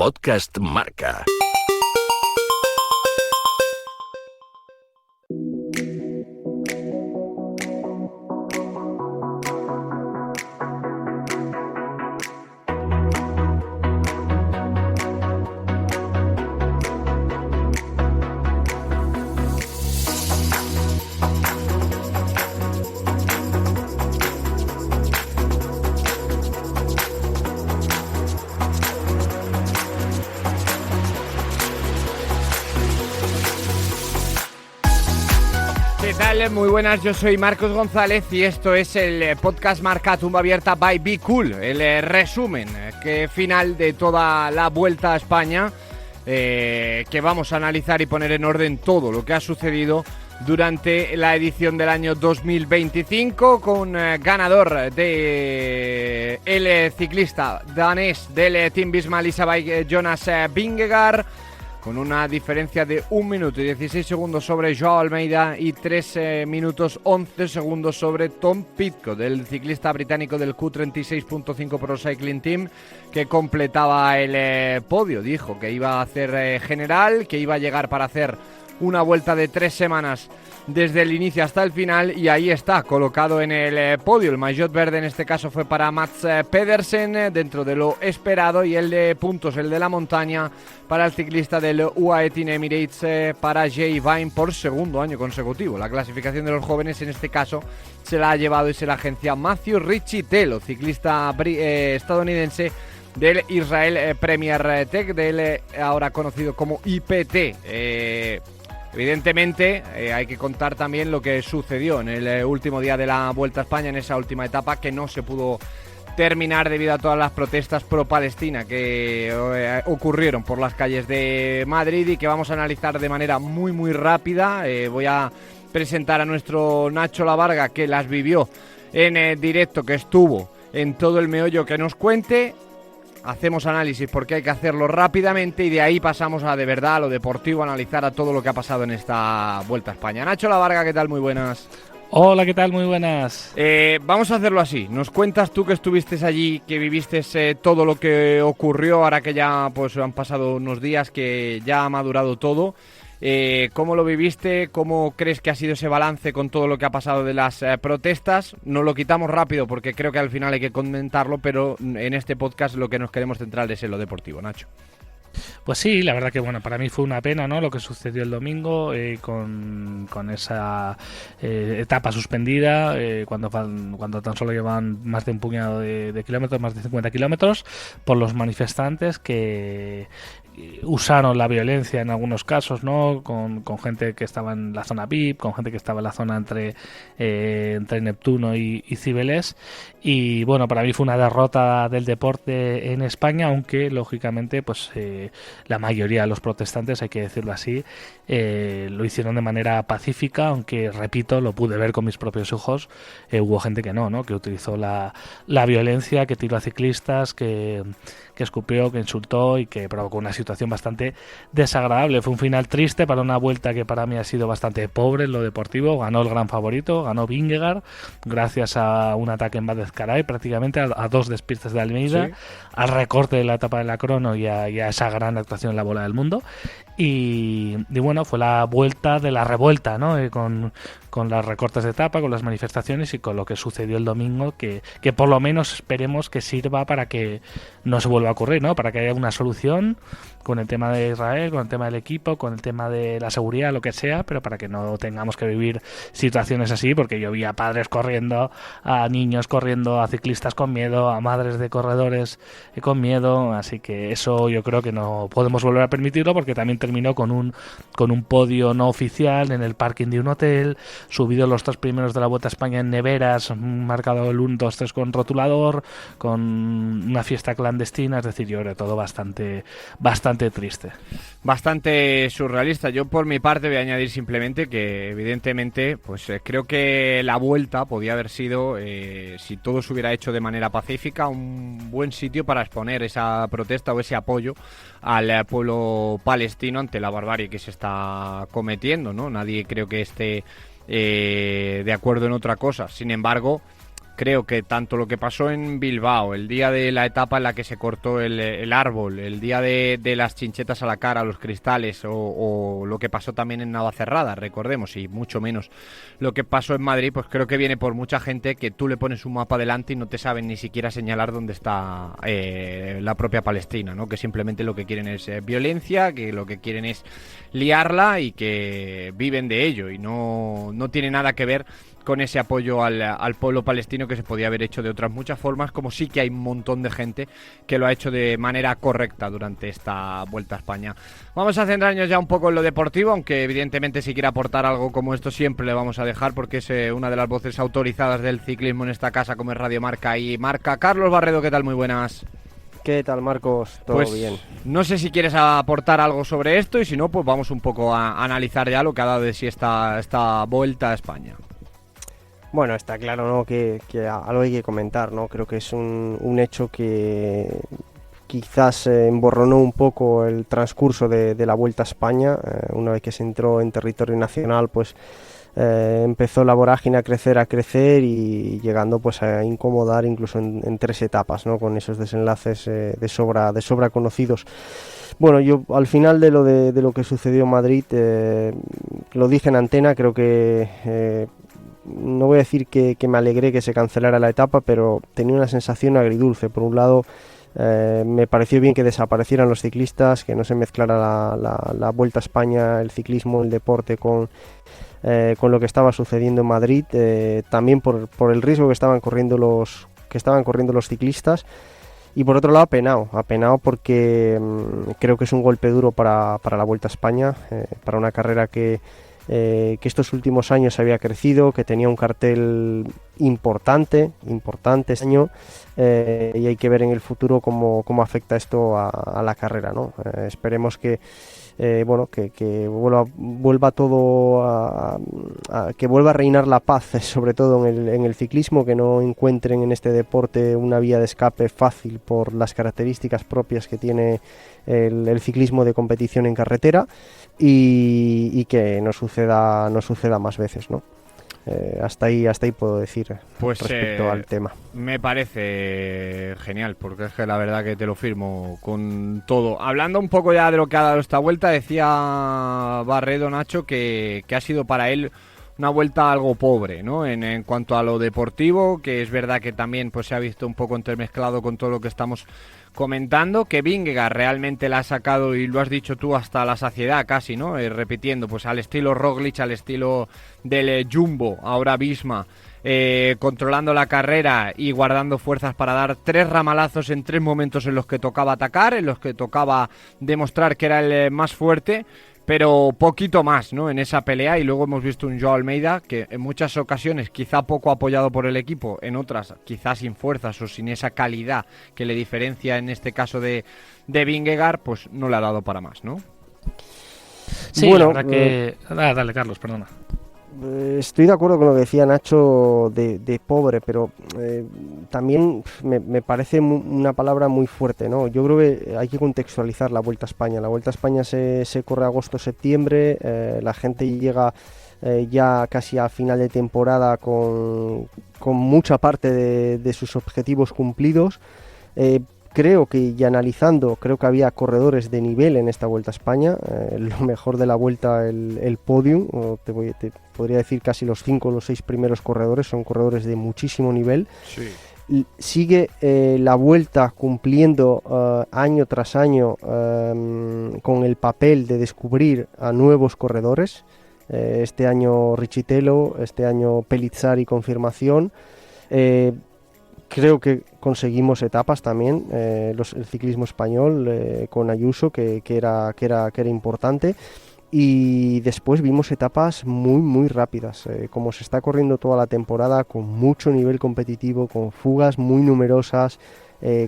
Podcast Marca. ¿Qué tal? Muy buenas, yo soy Marcos González y esto es el podcast Marca Tumba Abierta by Be Cool, el resumen final de toda la Vuelta a España, que vamos a analizar y poner en orden todo lo que ha sucedido durante la edición del año 2025, con ganador de el ciclista danés del Team Visma Lease a Bike, Jonas Vingegaard, con una diferencia de 1 minuto y 16 segundos sobre Joao Almeida y 3 minutos 11 segundos sobre Tom Pidcock, del ciclista británico del Q36.5 Pro Cycling Team, que completaba el podio. Dijo que iba a hacer general, que iba a llegar para hacer una vuelta de 3 semanas desde el inicio hasta el final, y ahí está, colocado en el podio. El maillot verde en este caso fue para Mats Pedersen, dentro de lo esperado, y el de puntos, el de la montaña, para el ciclista del UAE Team Emirates, para Jay Vine, por segundo año consecutivo. La clasificación de los jóvenes en este caso se la ha llevado la agencia Matthew Riccitello, ciclista estadounidense del Israel Premier Tech, del ahora conocido como IPT. Evidentemente hay que contar también lo que sucedió en el último día de la Vuelta a España, en esa última etapa que no se pudo terminar debido a todas las protestas pro-Palestina que ocurrieron por las calles de Madrid y que vamos a analizar de manera muy rápida. Voy a presentar a nuestro Nacho Lavarga, que las vivió en directo, que estuvo en todo el meollo, que nos cuente. Hacemos análisis porque hay que hacerlo rápidamente y de ahí pasamos a de verdad a lo deportivo, a analizar a todo lo que ha pasado en esta Vuelta a España. Nacho Lavarga, ¿qué tal? Muy buenas. Hola, ¿qué tal? Muy buenas. Vamos a hacerlo así. Nos cuentas tú, que estuviste allí, que viviste todo lo que ocurrió, ahora que ya pues han pasado unos días, que ya ha madurado todo. ¿Cómo lo viviste? ¿Cómo crees que ha sido ese balance con todo lo que ha pasado de las protestas? Nos lo quitamos rápido porque creo que al final hay que comentarlo, pero en este podcast lo que nos queremos centrar es en lo deportivo, Nacho. Pues sí, la verdad que bueno, para mí fue una pena, ¿no?, lo que sucedió el domingo, con esa etapa suspendida, cuando tan solo llevaban más de un puñado de kilómetros, más de 50 kilómetros, por los manifestantes que usaron la violencia en algunos casos, ¿no?, con gente que estaba en la zona VIP, con gente que estaba en la zona entre Neptuno y Cibeles. Y bueno, para mí fue una derrota del deporte en España, aunque lógicamente pues la mayoría de los protestantes, hay que decirlo así, lo hicieron de manera pacífica, aunque repito, lo pude ver con mis propios ojos. Hubo gente que no, que utilizó la violencia, que tiró a ciclistas, que escupió, que insultó y que provocó una situación bastante desagradable. Fue un final triste para una vuelta que para mí ha sido bastante pobre en lo deportivo. Ganó el gran favorito, ganó Vingegaard, gracias a un ataque en Badezcaray, prácticamente a 2 despistes de Almeida, sí, al recorte de la etapa de la crono y a esa gran actuación en la Bola del Mundo. Y bueno, fue la vuelta de la revuelta, ¿no? Con las recortes de etapa, con las manifestaciones y con lo que sucedió el domingo, que por lo menos esperemos que sirva para que no se vuelva a ocurrir, ¿no? Para que haya una solución con el tema de Israel, con el tema del equipo, con el tema de la seguridad, lo que sea, pero para que no tengamos que vivir situaciones así, porque yo vi a padres corriendo, a niños corriendo, a ciclistas con miedo, a madres de corredores con miedo, así que eso yo creo que no podemos volver a permitirlo, porque también terminó con un podio no oficial en el parking de un hotel, subido los 3 primeros de la Vuelta a España en neveras, marcado el 1, 2, 3 con rotulador, con una fiesta clandestina, es decir, yo creo todo bastante triste. Bastante surrealista. Yo por mi parte voy a añadir simplemente que evidentemente pues creo que la vuelta podía haber sido, si todo se hubiera hecho de manera pacífica, un buen sitio para exponer esa protesta o ese apoyo al pueblo palestino ante la barbarie que se está cometiendo, ¿no? Nadie creo que esté de acuerdo en otra cosa. Sin embargo, creo que tanto lo que pasó en Bilbao, el día de la etapa en la que se cortó el árbol, el día de las chinchetas a la cara, los cristales, o lo que pasó también en Navacerrada, recordemos, y mucho menos lo que pasó en Madrid, pues creo que viene por mucha gente que tú le pones un mapa delante y no te saben ni siquiera señalar dónde está la propia Palestina, ¿no? Que simplemente lo que quieren es violencia, que lo que quieren es liarla y que viven de ello, y no tiene nada que ver con ese apoyo al pueblo palestino, que se podía haber hecho de otras muchas formas, como sí que hay un montón de gente que lo ha hecho de manera correcta durante esta Vuelta a España. Vamos a centrarnos ya un poco en lo deportivo, aunque evidentemente si quiere aportar algo como esto siempre le vamos a dejar, porque es una de las voces autorizadas del ciclismo en esta casa, como es Radio Marca y Marca. Carlos Barredo, ¿qué tal? Muy buenas. ¿Qué tal, Marcos? ¿Todo pues, bien? No sé si quieres aportar algo sobre esto, y si no, pues vamos un poco a analizar ya lo que ha dado de sí esta Vuelta a España. Bueno, está claro, ¿no?, que algo hay que comentar, ¿no? Creo que es un hecho que quizás emborronó un poco el transcurso de la Vuelta a España. Una vez que se entró en territorio nacional, pues empezó la vorágine a crecer y llegando pues a incomodar incluso en 3 etapas, ¿no?, con esos desenlaces de sobra conocidos. Bueno, yo al final de lo que sucedió en Madrid, lo dije en antena, creo que no voy a decir que me alegré que se cancelara la etapa, pero tenía una sensación agridulce. Por un lado, me pareció bien que desaparecieran los ciclistas, que no se mezclara la Vuelta a España, el ciclismo, el deporte con lo que estaba sucediendo en Madrid, también por el riesgo que estaban corriendo los ciclistas. Y por otro lado, apenado porque creo que es un golpe duro para la Vuelta a España, para una carrera que estos últimos años había crecido, que tenía un cartel importante este año, y hay que ver en el futuro cómo afecta esto a la carrera, ¿no? Esperemos que que vuelva todo que vuelva a reinar la paz, sobre todo en el ciclismo, que no encuentren en este deporte una vía de escape fácil por las características propias que tiene el ciclismo de competición en carretera, y que no suceda más veces, ¿no? Hasta ahí puedo decir respecto al tema. Me parece genial, porque es que la verdad que te lo firmo con todo. Hablando un poco ya de lo que ha dado esta vuelta, decía Barredo, Nacho, que ha sido para él una vuelta algo pobre, ¿no? En cuanto a lo deportivo, que es verdad que también pues se ha visto un poco entremezclado con todo lo que estamos comentando, que Vingegaard realmente la ha sacado, y lo has dicho tú, hasta la saciedad casi, ¿no? Repitiendo, pues al estilo Roglic, al estilo del Jumbo, ahora Visma, controlando la carrera y guardando fuerzas para dar 3 ramalazos en 3 momentos en los que tocaba atacar, en los que tocaba demostrar que era el más fuerte, pero poquito más, ¿no?, en esa pelea. Y luego hemos visto un Joao Almeida que en muchas ocasiones quizá poco apoyado por el equipo, en otras quizás sin fuerzas o sin esa calidad que le diferencia en este caso de Vingegaard, pues no le ha dado para más, ¿no? Sí, bueno, la verdad que... dale, Carlos, perdona. Estoy de acuerdo con lo que decía Nacho de pobre, pero también me parece una palabra muy fuerte, ¿no? Yo creo que hay que contextualizar la Vuelta a España. La Vuelta a España se corre agosto-septiembre, la gente llega ya casi a final de temporada con mucha parte de sus objetivos cumplidos. Creo que, y analizando, creo que había corredores de nivel en esta Vuelta a España. Lo mejor de la Vuelta, el podium, te podría decir casi los 5 o los 6 primeros corredores, son corredores de muchísimo nivel. Sí. Sigue la Vuelta cumpliendo año tras año con el papel de descubrir a nuevos corredores. Este año Richitello, este año Pellizzari, confirmación. Creo que conseguimos etapas también, el ciclismo español con Ayuso, que era importante, y después vimos etapas muy rápidas, como se está corriendo toda la temporada, con mucho nivel competitivo, con fugas muy numerosas,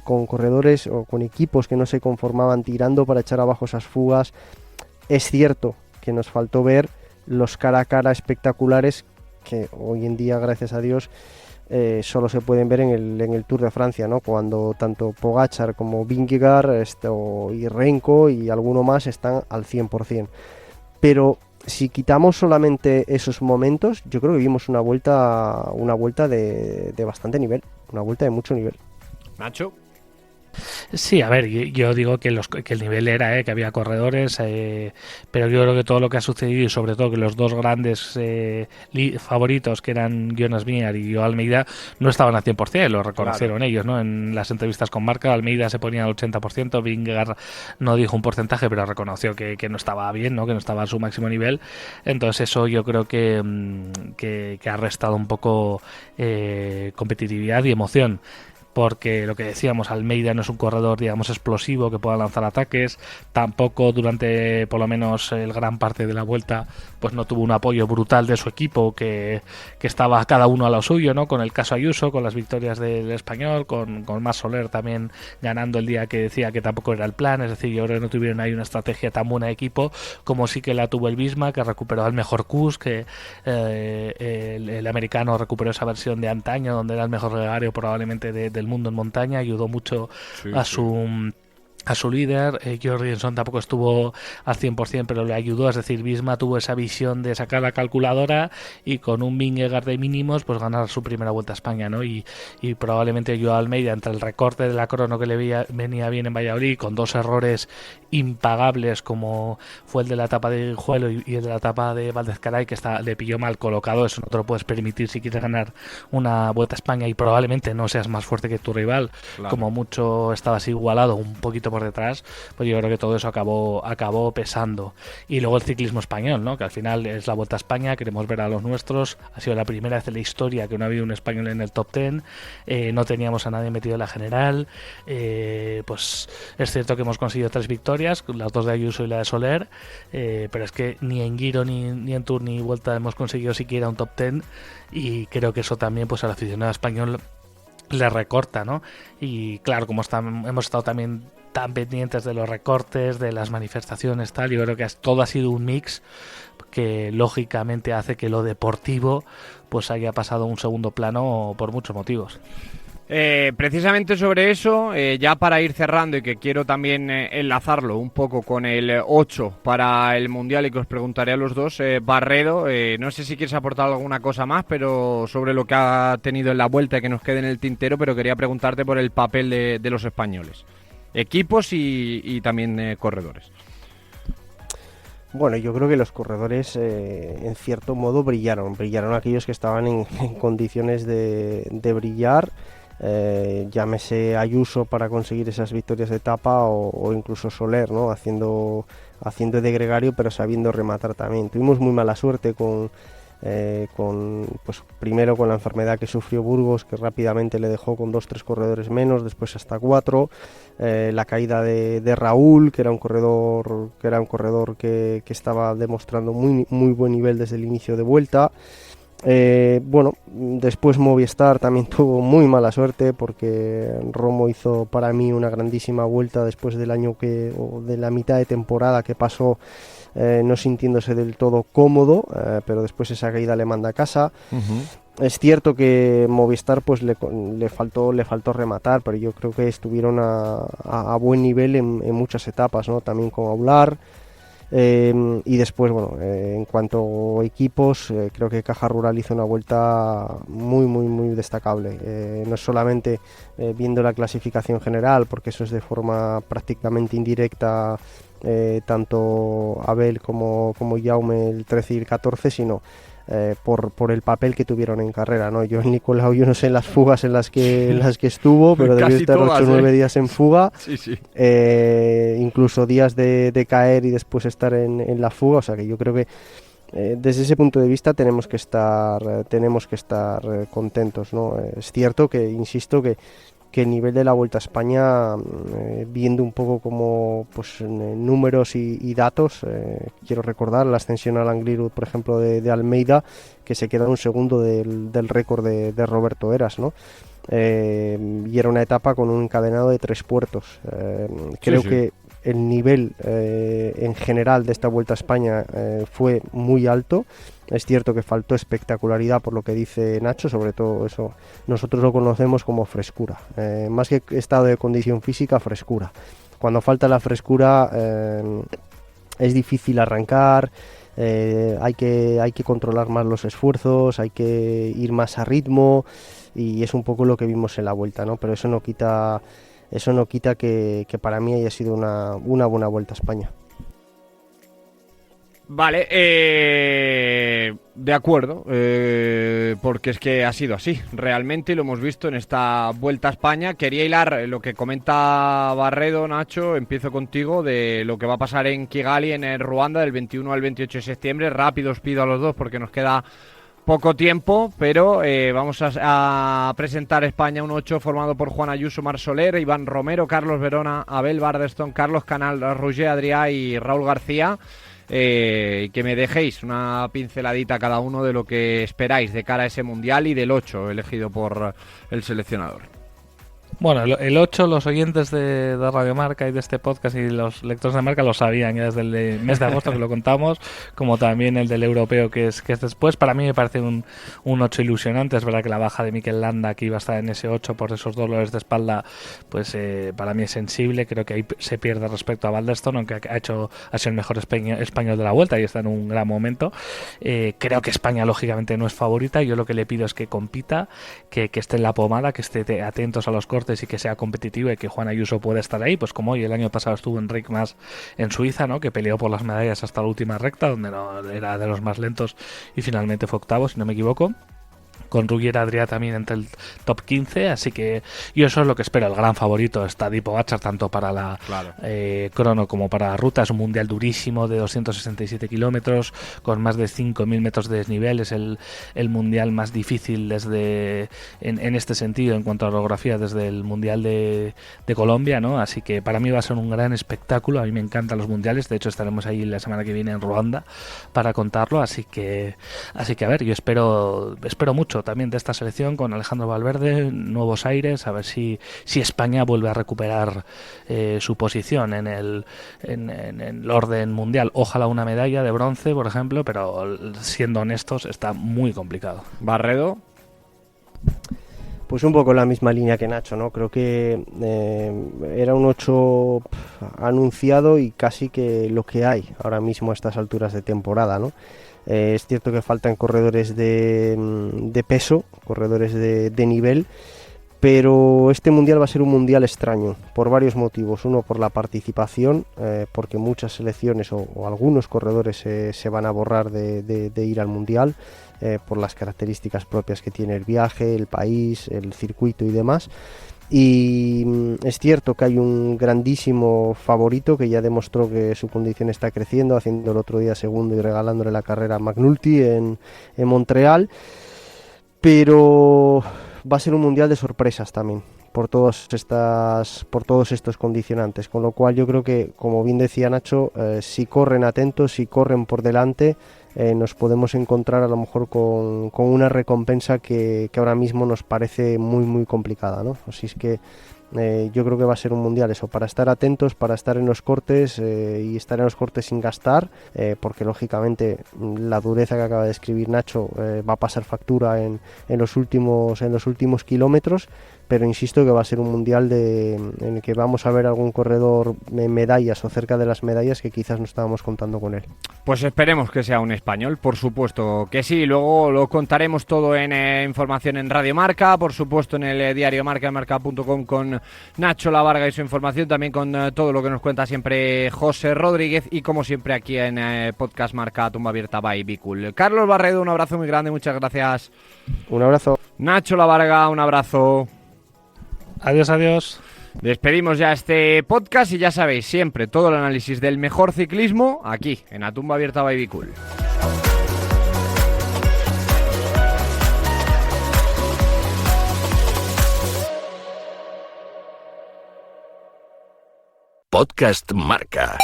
con corredores o con equipos que no se conformaban tirando para echar abajo esas fugas. Es cierto que nos faltó ver los cara a cara espectaculares que hoy en día, gracias a Dios, solo se pueden ver en el Tour de Francia, ¿no?, cuando tanto Pogačar como Vingegaard y Renko y alguno más están al 100%. Pero si quitamos solamente esos momentos, yo creo que vimos una vuelta de bastante nivel, una vuelta de mucho nivel. Nacho. Sí, a ver, yo digo que el nivel era, que había corredores, pero yo creo que todo lo que ha sucedido y sobre todo que los dos grandes favoritos, que eran Jonas Vingegaard y Joao Almeida, no estaban al 100%, lo reconocieron ellos, ¿no? En las entrevistas con Marca, Almeida se ponía al 80%, Vingegaard no dijo un porcentaje, pero reconoció que no estaba bien, ¿no? Que no estaba a su máximo nivel. Entonces eso yo creo que ha restado un poco competitividad y emoción. Porque lo que decíamos, Almeida no es un corredor, digamos, explosivo que pueda lanzar ataques, tampoco durante por lo menos el gran parte de la vuelta pues no tuvo un apoyo brutal de su equipo, que estaba cada uno a lo suyo, ¿no? Con el caso Ayuso, con las victorias del español, con Mas Soler también ganando el día que decía que tampoco era el plan. Es decir, yo creo que no tuvieron ahí una estrategia tan buena de equipo como sí que la tuvo el Visma, que recuperó al mejor Kuss, que el americano recuperó esa versión de antaño donde era el mejor gregario probablemente del mundo en montaña, ayudó mucho a su líder. Jorgensen tampoco estuvo al 100%, pero le ayudó. Es decir, Visma tuvo esa visión de sacar la calculadora y con un Vingegaard de mínimos pues ganar su primera Vuelta a España, ¿no? Y probablemente Joao Almeida, entre el recorte de la crono que le venía bien en Valladolid, con dos errores impagables como fue el de la etapa de Guijuelo y el de la etapa de Valdezcaray, que le pilló mal colocado. Eso no te lo puedes permitir si quieres ganar una Vuelta a España y probablemente no seas más fuerte que tu rival, claro. Como mucho estabas igualado, un poquito por detrás, pues yo creo que todo eso acabó pesando. Y luego el ciclismo español, ¿no? Que al final es la Vuelta a España, queremos ver a los nuestros, ha sido la primera vez en la historia que no ha habido un español en el top 10, no teníamos a nadie metido en la general, pues es cierto que hemos conseguido 3 victorias, las 2 de Ayuso y la de Soler, pero es que ni en Giro, ni en Tour, ni Vuelta hemos conseguido siquiera un top 10, y creo que eso también pues al aficionado español le recorta, ¿no? Y claro, como hemos estado también tan pendientes de los recortes, de las manifestaciones, tal, yo creo que todo ha sido un mix que lógicamente hace que lo deportivo pues haya pasado a un segundo plano por muchos motivos. Precisamente sobre eso, ya para ir cerrando y que quiero también enlazarlo un poco con el 8 para el Mundial y que os preguntaré a los dos, Barredo, no sé si quieres aportar alguna cosa más, pero sobre lo que ha tenido en la vuelta y que nos quede en el tintero, pero quería preguntarte por el papel de los españoles, equipos y también corredores. Bueno, yo creo que los corredores en cierto modo brillaron aquellos que estaban en condiciones de brillar. Llámese Ayuso para conseguir esas victorias de etapa o incluso Soler, ¿no? haciendo de gregario pero sabiendo rematar también. Tuvimos muy mala suerte pues primero con la enfermedad que sufrió Burgos, que rápidamente le dejó con 2-3 corredores menos, después hasta 4, la caída de Raúl, que era un corredor que estaba demostrando muy, muy buen nivel desde el inicio de vuelta. Bueno, después Movistar también tuvo muy mala suerte porque Romo hizo para mí una grandísima vuelta después del año o de la mitad de temporada que pasó no sintiéndose del todo cómodo, pero después esa caída le manda a casa. Es cierto que Movistar pues le faltó rematar, pero yo creo que estuvieron a buen nivel en muchas etapas, ¿no? También con Aular. Y después, bueno, en cuanto a equipos, creo que Caja Rural hizo una vuelta muy, muy, muy destacable. No es solamente viendo la clasificación general, porque eso es de forma prácticamente indirecta, tanto Abel como Jaume el 13 y el 14, sino por el papel que tuvieron en carrera, ¿no? Yo no sé las fugas en las que estuvo, pero debió estar 8 o 9 días en fuga. Sí. Incluso días de caer y después estar en la fuga, o sea que yo creo que desde ese punto de vista tenemos que estar contentos, ¿no? Es cierto que, insisto, que el nivel de la Vuelta a España, viendo un poco como pues números y datos, quiero recordar la ascensión al Angliru, por ejemplo, de Almeida, que se queda un segundo del récord de Roberto Heras, ¿no? Y era una etapa con un encadenado de 3 puertos. Creo que el nivel en general de esta Vuelta a España fue muy alto. Es cierto que faltó espectacularidad, por lo que dice Nacho, sobre todo eso nosotros lo conocemos como frescura, más que estado de condición física, frescura. Cuando falta la frescura es difícil arrancar, hay que controlar más los esfuerzos, hay que ir más a ritmo, y es un poco lo que vimos en la Vuelta, ¿no? Pero eso no quita que para mí haya sido una buena Vuelta a España. Vale, de acuerdo, porque es que ha sido así, realmente lo hemos visto en esta Vuelta a España. Quería hilar lo que comenta Barredo, Nacho, empiezo contigo, de lo que va a pasar en Kigali, en Ruanda, del 21 al 28 de septiembre. Rápido os pido a los dos porque nos queda poco tiempo, pero vamos a presentar España un 8 formado por Juan Ayuso, Marc Soler, Iván Romero, Carlos Verona, Abel Bardeston, Carlos Canal, Roger Adrià y Raúl García. Que me dejéis una pinceladita cada uno de lo que esperáis de cara a ese Mundial y del 8 elegido por el seleccionador. Bueno, el 8, los oyentes de Radio Marca y de este podcast y los lectores de Marca lo sabían ya desde el mes de agosto que lo contamos, como también el del europeo que es después. Para mí me parece un 8 ilusionante. Es verdad que la baja de Mikel Landa, que iba a estar en ese 8 por esos dolores de espalda, pues para mí es sensible. Creo que ahí se pierde respecto a Baldeston, aunque ha sido el mejor español de la Vuelta y está en un gran momento. Creo que España lógicamente no es favorita. Yo lo que le pido es que compita, que esté en la pomada, que esté atentos a los cortes y que sea competitiva, y que Juan Ayuso pueda estar ahí, pues como hoy el año pasado estuvo Enric Mas en Suiza, ¿no? Que peleó por las medallas hasta la última recta, donde no era de los más lentos y finalmente fue octavo, si no me equivoco, con Roger Adrià también entre el top 15, así que yo eso es lo que espero. El gran favorito está Tadej Pogačar, tanto para la crono como para la ruta. Es un mundial durísimo de 267 kilómetros con más de 5.000 metros de desnivel. Es el mundial más difícil en este sentido, en cuanto a orografía, desde el mundial de Colombia, ¿no? Así que para mí va a ser un gran espectáculo. A mí me encantan los mundiales, de hecho estaremos ahí la semana que viene en Ruanda para contarlo, así que a ver, yo espero mucho también de esta selección, con Alejandro Valverde, nuevos aires, a ver si España vuelve a recuperar su posición en el orden mundial. Ojalá una medalla de bronce, por ejemplo, pero siendo honestos está muy complicado. Barredo. Pues un poco la misma línea que Nacho, ¿no? Creo que era un 8 anunciado y casi que lo que hay ahora mismo a estas alturas de temporada, ¿no? Es cierto que faltan corredores de peso, corredores de nivel, pero este mundial va a ser un mundial extraño por varios motivos. Uno, por la participación, porque muchas selecciones o algunos corredores se van a borrar de ir al mundial, por las características propias que tiene el viaje, el país, el circuito y demás. Y es cierto que hay un grandísimo favorito que ya demostró que su condición está creciendo, haciendo el otro día segundo y regalándole la carrera a McNulty en Montreal, pero va a ser un mundial de sorpresas también por todos estos condicionantes, con lo cual yo creo que, como bien decía Nacho, si corren atentos, si corren por delante, nos podemos encontrar a lo mejor con una recompensa que ahora mismo nos parece muy muy complicada, ¿no? Así es que yo creo que va a ser un mundial eso, para estar atentos, para estar en los cortes y estar en los cortes sin gastar, porque lógicamente la dureza que acaba de escribir Nacho va a pasar factura en los últimos kilómetros, pero insisto que va a ser un mundial en el que vamos a ver algún corredor en medallas o cerca de las medallas que quizás no estábamos contando con él. Pues esperemos que sea un español, por supuesto que sí. Luego lo contaremos todo en información en Radio Marca, por supuesto en el diario Marca, marca.com, con Nacho Lavarga y su información, también con todo lo que nos cuenta siempre José Rodríguez, y como siempre aquí en Podcast Marca Tumba Abierta by Be Cool. Carlos Barredo, un abrazo muy grande, muchas gracias. Un abrazo. Nacho Lavarga, un abrazo. Adiós. Despedimos ya este podcast y ya sabéis, siempre todo el análisis del mejor ciclismo aquí en A Tumba Abierta by Be Cool. Podcast Marca.